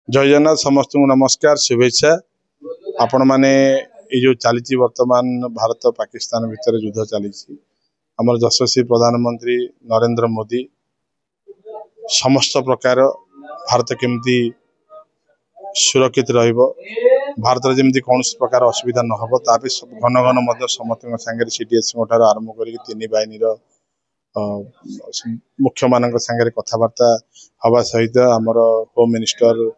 जय जगन्नाथ समस्त नमस्कार शुभेच्छा आपण मैंने जो चली वर्तमान भारत पाकिस्तान भितर युद्ध चली आम यशस्वी प्रधानमंत्री नरेंद्र मोदी समस्त प्रकार भारत केमती सुरक्षित भारत जमी कौन प्रकार असुविधा न हो घन घन समस्त सांगे सीडीएस आरंभ कर तीन बाहिनी मुख्य मान सांगे कथबार्ता हवा सहित आमर होम मिनिस्टर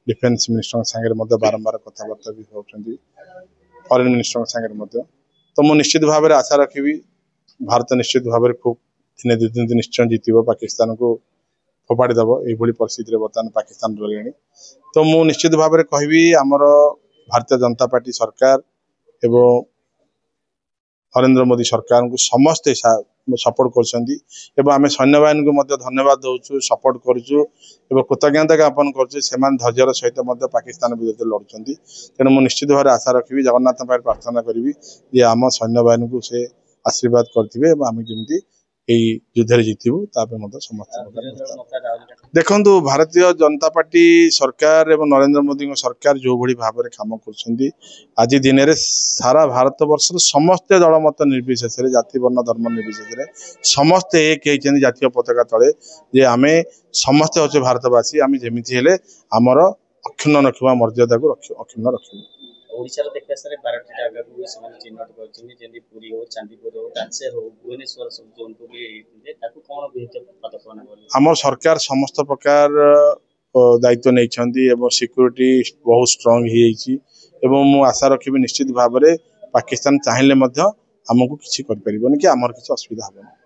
डिफेन्स मिनिस्टर सांगे बारंबार कथबार्ता भी होती फॉरेन मिनिस्टर सांगे तो मुझे निश्चित भाव में आशा रखी भारत निश्चित भाव खूब दिन दु दिन निश्चय जीत पाकिस्तान को फोपाड़ी दब ये परिस्थिति बर्तमान पाकिस्तान रही तो मु निश्चित भाव में कहबी आमर भारतीय जनता पार्टी सरकार एवं नरेंद्र मोदी सरकार को समस्ते सपोर्ट कर सैन्य बाहिनी को धन्यवाद दौचु सपोर्ट करुँ कृतज्ञता ज्ञापन करें धैर्यर सहित पाकिस्तान विरुद्ध लड़ुं तेणु मुझे निश्चित भाव आशा रखी जगन्नाथ प्रार्थना करी आम सैन्य बाहिनी को से आशीर्वाद करेंगे आम जमी युद्ध जीतबू समस्त देखु भारतीय जनता पार्टी सरकार एवं नरेंद्र मोदी सरकार जो भाई भाव में कम कर आज दिन में सारा भारत वर्ष समस्ते दल मत निर्विशेष जाति वर्ण धर्म निर्विशेष समस्ते एक जातीय पताका तले जे आम समस्ते होचे भारतवासी आम जमीती हेले आमर अक्षुण्ण रखा मर्यादा को अक्षुण्ण रखा ओडिशार देखा सारे 12टी जगह को ସେମାନେ ଚିହ୍ନଟ କରିଛନ୍ତି ଯେମିତି ପୁରୀ हो चांदीपुर हो तालचेर हो भुवनेश्वर सब जोन को भी ताकू कोन विहित पदक्षेप नेबो हमर सरकार समस्त प्रकार दायित्व नहीं एवं सिक्योरिटी बहुत स्ट्रांग हो मु आशा रखी निश्चित भाव में पाकिस्तान चाहिए आमको किसी कर कि आमर किसी असुविधा हेबनी।